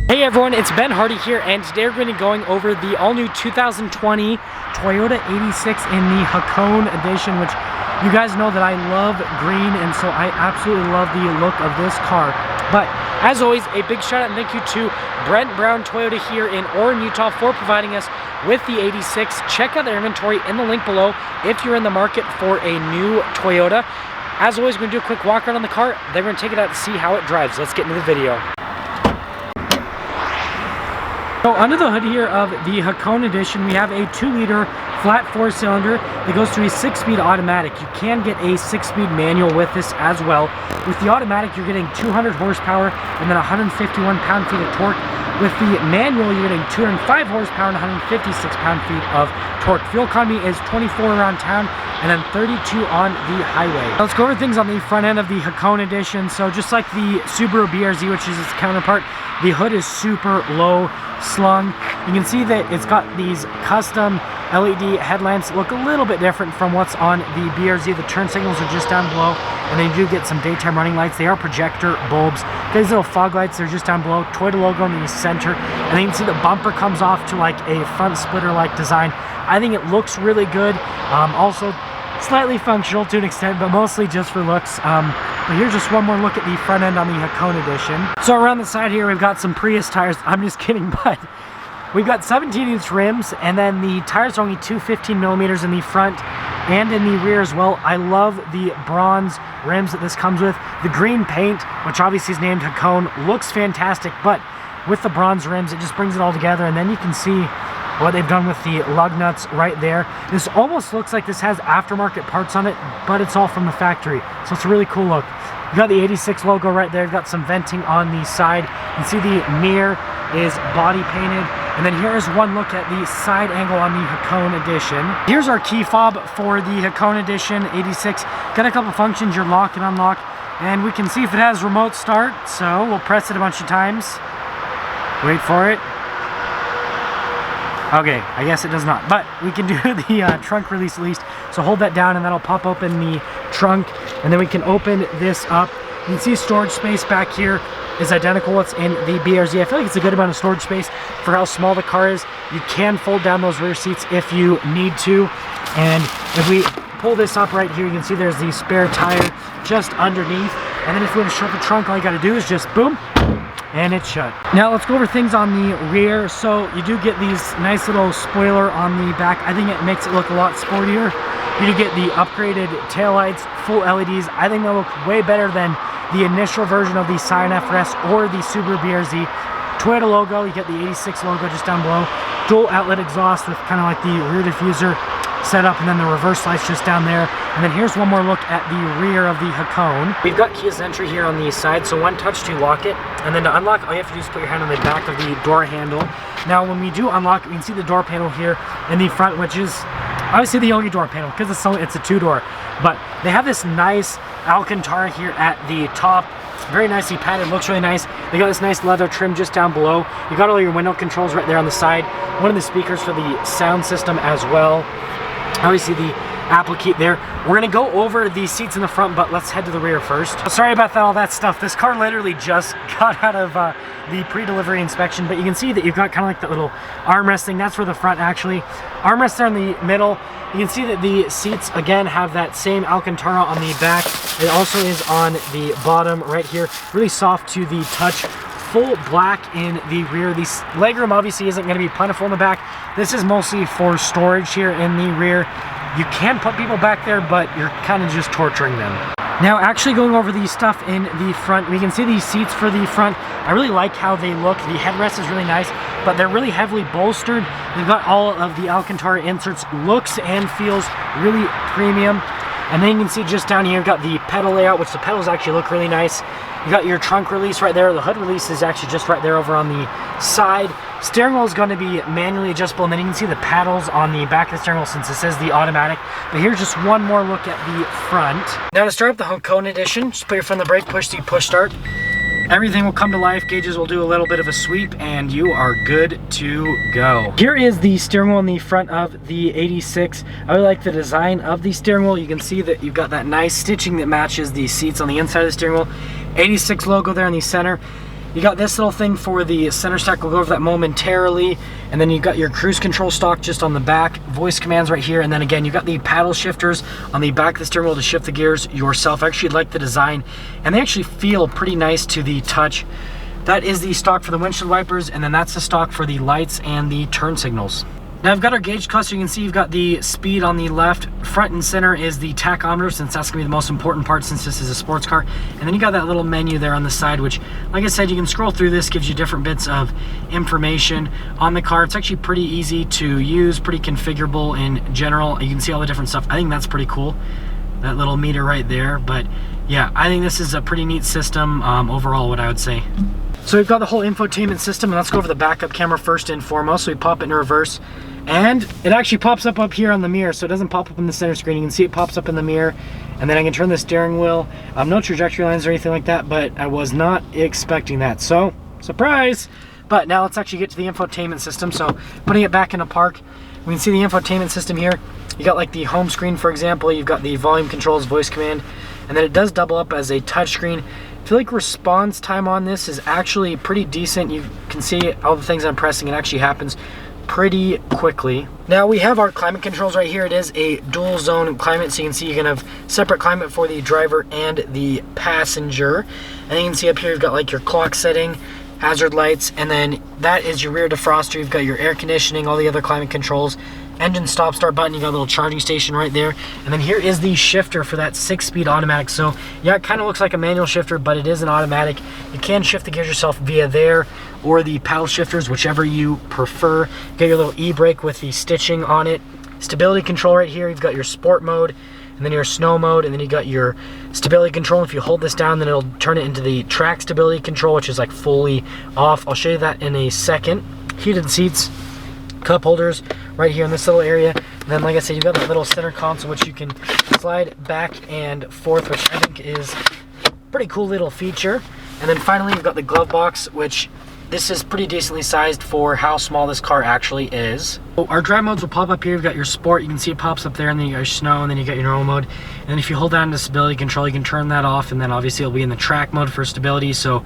Hey everyone, it's Ben Hardy here, and today we're going to be going over the all-new 2020 Toyota 86 in the Hakone Edition, which you guys know that I love green, and so I absolutely love the look of this car. But as always, a big shout out and thank you to Brent Brown Toyota here in Orem, Utah for providing us with the 86. Check out their inventory in the link below if you're in the market for a new Toyota. As always, we're going to do a quick walk around on the car, then we're going to take it out to see how it drives. Let's get into the video. So under the hood here of the Hakone Edition, we have a 2-liter flat 4-cylinder that goes to a 6-speed automatic. You can get a 6-speed manual with this as well. With the automatic, you're getting 200 horsepower and then 151 pound-feet of torque. With the manual, you're getting 205 horsepower and 156 pound-feet of torque. Fuel economy is 24 around town and then 32 on the highway. Now let's go over things on the front end of the Hakone Edition. So just like the Subaru BRZ, which is its counterpart, the hood is super low slung. You can see that it's got these custom LED headlamps that look a little bit different from what's on the BRZ. The turn signals are just down below, and then you do get some daytime running lights. They are projector bulbs. These little fog lights, they're just down below. Toyota logo in the center, and then you can see the bumper comes off to like a front splitter like design. I think it looks really good. Also slightly functional to an extent, but mostly just for looks. But here's just one more look at the front end on the Hakone Edition. So around the side here, we've got some Prius tires. I'm just kidding, but we've got 17-inch rims, and then the tires are only 215 millimeters in the front and in the rear as well. I love the bronze rims that this comes with. The green paint, which obviously is named Hakone, looks fantastic, but with the bronze rims, it just brings it all together, and then you can see what they've done with the lug nuts right there. This almost looks like this has aftermarket parts on it, but it's all from the factory. So it's a really cool look. You got the 86 logo right there. You've got some venting on the side. You can see the mirror is body painted. And then here's one look at the side angle on the Hakone Edition. Here's our key fob for the Hakone Edition 86. Got a couple functions, your lock and unlock. And we can see if it has remote start. So we'll press it a bunch of times. Wait for it. Okay, I guess it does not, but we can do the trunk release at least. So hold that down and that'll pop open the trunk, and then we can open this up. You can see storage space back here is identical what's in the BRZ. I feel like it's a good amount of storage space for how small the car is. You can fold down those rear seats if you need to, and if we pull this up right here, you can see there's the spare tire just underneath, and then if you want to shut the trunk, all you got to do is just boom, and it's shut. Now let's go over things on the rear. So you do get these nice little spoiler on the back. I think it makes it look a lot sportier. You do get the upgraded taillights, full LEDs. I think they look way better than the initial version of the Scion FRS or the Subaru BRZ. Toyota logo, you get the 86 logo just down below. Dual outlet exhaust with kind of like the rear diffuser setup, and then the reverse lights just down there. And then here's one more look at the rear of the Hakone. We've got keyless entry here on the side, so one touch to lock it, and then to unlock, all you have to do is put your hand on the back of the door handle. Now when we do unlock, we can see the door panel here in the front, which is obviously the only door panel because it's a 2-door, but they have this nice Alcantara here at the top. Very nicely padded, looks really nice. They got this nice leather trim just down below. You got all your window controls right there on the side. One of the speakers for the sound system as well. Obviously the Apple Key there. We're gonna go over the seats in the front, but let's head to the rear first. Sorry about all that stuff. This car literally just got out of the pre-delivery inspection, but you can see that you've got kind of like that little armrest thing. That's for the front actually. Armrests are in the middle. You can see that the seats again have that same Alcantara on the back. It also is on the bottom right here. Really soft to the touch. Full black in the rear. The legroom obviously isn't going to be plentiful in the back. This is mostly for storage here in the rear. You can put people back there, but you're kind of just torturing them. Now actually going over the stuff in the front, we can see these seats for the front. I really like how they look. The headrest is really nice, but they're really heavily bolstered. They've got all of the Alcantara inserts. Looks and feels really premium. And then you can see just down here, you've got the pedal layout, which the pedals actually look really nice. You got your trunk release right there. The hood release is actually just right there over on the side. Steering wheel is going to be manually adjustable, and then you can see the paddles on the back of the steering wheel since this is the automatic. But here's just one more look at the front. Now to start up the Hakone Edition, just put your foot on the brake, push the push start. Everything will come to life. Gauges will do a little bit of a sweep, and you are good to go. Here is the steering wheel in the front of the 86. I really like the design of the steering wheel. You can see that you've got that nice stitching that matches the seats on the inside of the steering wheel. 86 logo there in the center. You got this little thing for the center stack. We'll go over that momentarily. And then you got your cruise control stalk just on the back, voice commands right here. And then again, you got the paddle shifters on the back of the steering wheel to shift the gears yourself. I actually like the design, and they actually feel pretty nice to the touch. That is the stock for the windshield wipers, and then that's the stock for the lights and the turn signals. Now I've got our gauge cluster. You can see you've got the speed on the left. Front and center is the tachometer, since that's gonna be the most important part since this is a sports car. And then you got that little menu there on the side, which, like I said, you can scroll through this, gives you different bits of information on the car. It's actually pretty easy to use, pretty configurable in general. You can see all the different stuff. I think that's pretty cool, that little meter right there. But yeah, I think this is a pretty neat system overall, what I would say. So we've got the whole infotainment system, and let's go over the backup camera first and foremost. So we pop it in reverse, and it actually pops up here on the mirror, so it doesn't pop up in the center screen. You can see it pops up in the mirror, and then I can turn the steering wheel. No trajectory lines or anything like that, but I was not expecting that, so surprise! But now let's actually get to the infotainment system. So putting it back into park, we can see the infotainment system here. You got like the home screen, for example. You've got the volume controls, voice command, and then it does double up as a touch screen. I feel like response time on this is actually pretty decent. You can see all the things I'm pressing, it actually happens pretty quickly. Now we have our climate controls right here. It is a dual zone climate, so you can see you can have separate climate for the driver and the passenger. And you can see up here you've got like your clock setting, hazard lights, and then that is your rear defroster. You've got your air conditioning, all the other climate controls, engine stop start button. You got a little charging station right there, and then here is the shifter for that 6-speed automatic. So yeah, it kind of looks like a manual shifter, but it is an automatic. You can shift the gears yourself via there or the paddle shifters, whichever you prefer. You got your little e-brake with the stitching on it. Stability control right here. You've got your sport mode, and then your snow mode, and then you got your stability control. If you hold this down, then it'll turn it into the track stability control, which is like fully off. I'll show you that in a second. Heated seats, cup holders right here in this little area. And then, like I said, you've got the little center console, which you can slide back and forth, which I think is a pretty cool little feature. And then finally, you've got the glove box, which this is pretty decently sized for how small this car actually is. So our drive modes will pop up here. You've got your sport, you can see it pops up there, and then you got your snow, and then you got your normal mode. And then if you hold down the stability control, you can turn that off, and then obviously it'll be in the track mode for stability. So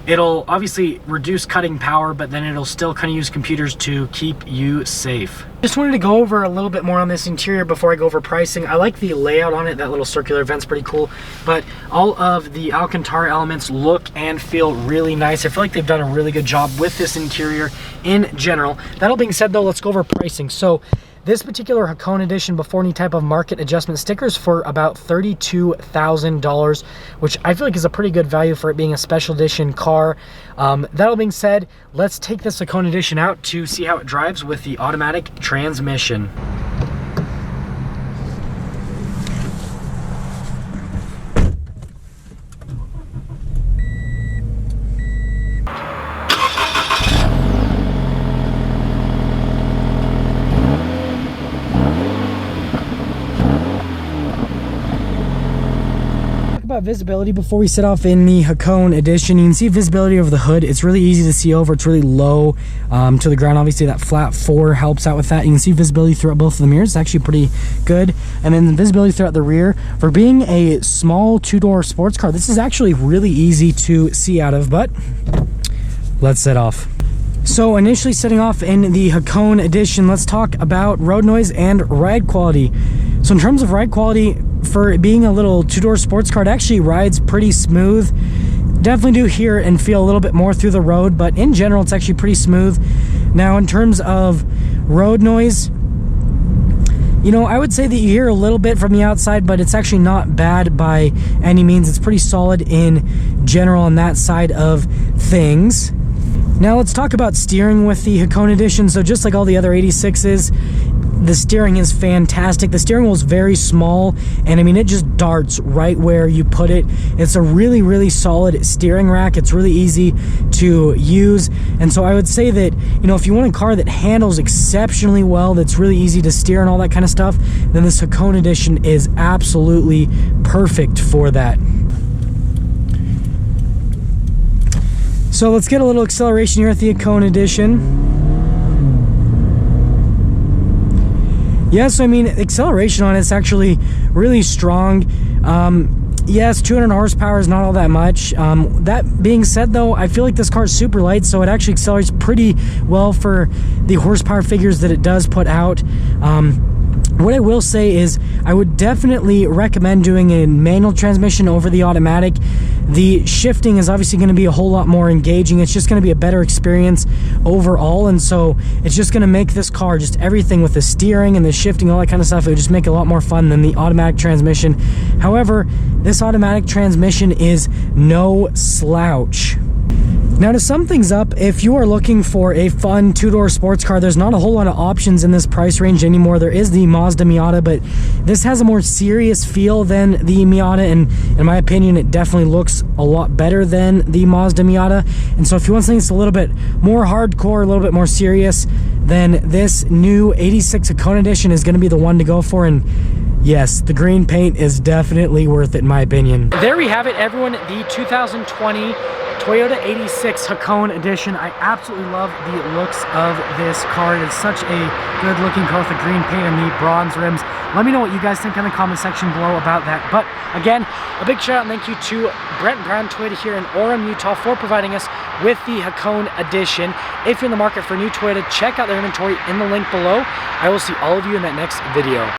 it'll obviously reduce cutting power, but then it'll still kind of use computers to keep you safe. Just wanted to go over a little bit more on this interior before I go over pricing. I like the layout on it. That little circular vent's pretty cool, but all of the Alcantara elements look and feel really nice. I feel like they've done a really good job with this interior in general. That all being said though, let's go over pricing. So this particular Hakone Edition, before any type of market adjustment, stickers for about $32,000, which I feel like is a pretty good value for it being a special edition car. That all being said, let's take this Hakone Edition out to see how it drives with the automatic transmission. About visibility before we set off in the Hakone Edition. You can see visibility over the hood. It's really easy to see over. It's really low to the ground. Obviously that flat 4 helps out with that. You can see visibility throughout both of the mirrors. It's actually pretty good. And then visibility throughout the rear. For being a small 2-door sports car, this is actually really easy to see out of, but let's set off. So initially setting off in the Hakone Edition, let's talk about road noise and ride quality. So in terms of ride quality, for being a little 2-door sports car, it actually rides pretty smooth. Definitely do hear and feel a little bit more through the road, but in general, it's actually pretty smooth. Now, in terms of road noise, you know, I would say that you hear a little bit from the outside, but it's actually not bad by any means. It's pretty solid in general on that side of things. Now let's talk about steering with the Hakone Edition. So just like all the other 86s, the steering is fantastic. The steering wheel is very small, and I mean, it just darts right where you put it. It's a really, really solid steering rack. It's really easy to use. And so I would say that, you know, if you want a car that handles exceptionally well, that's really easy to steer and all that kind of stuff, then this Hakone Edition is absolutely perfect for that. So let's get a little acceleration here at the Hakone Edition. Yeah, so I mean, acceleration on it's actually really strong. yes, 200 horsepower is not all that much. That being said, though, I feel like this car is super light, so it actually accelerates pretty well for the horsepower figures that it does put out. What I will say is I would definitely recommend doing a manual transmission over the automatic. The shifting is obviously going to be a whole lot more engaging. It's just going to be a better experience overall, and so it's just going to make this car, just everything with the steering and the shifting, all that kind of stuff, it would just make it a lot more fun than the automatic transmission. However, this automatic transmission is no slouch. Now, to sum things up, if you are looking for a fun two-door sports car, there's not a whole lot of options in this price range anymore. There is the Mazda Miata, but this has a more serious feel than the Miata, and in my opinion, it definitely looks a lot better than the Mazda Miata. And so if you want something that's a little bit more hardcore, a little bit more serious, then this new 86 Hakone Edition is going to be the one to go for. And yes, the green paint is definitely worth it in my opinion. There we have it, everyone. The 2020 Toyota 86 Hakone Edition. I absolutely love the looks of this car. It is such a good looking car with the green paint and the bronze rims. Let me know what you guys think in the comment section below about that. But again, a big shout out and thank you to Brent Brown Toyota here in Orem, Utah for providing us with the Hakone Edition. If you're in the market for a new Toyota, check out their inventory in the link below. I will see all of you in that next video.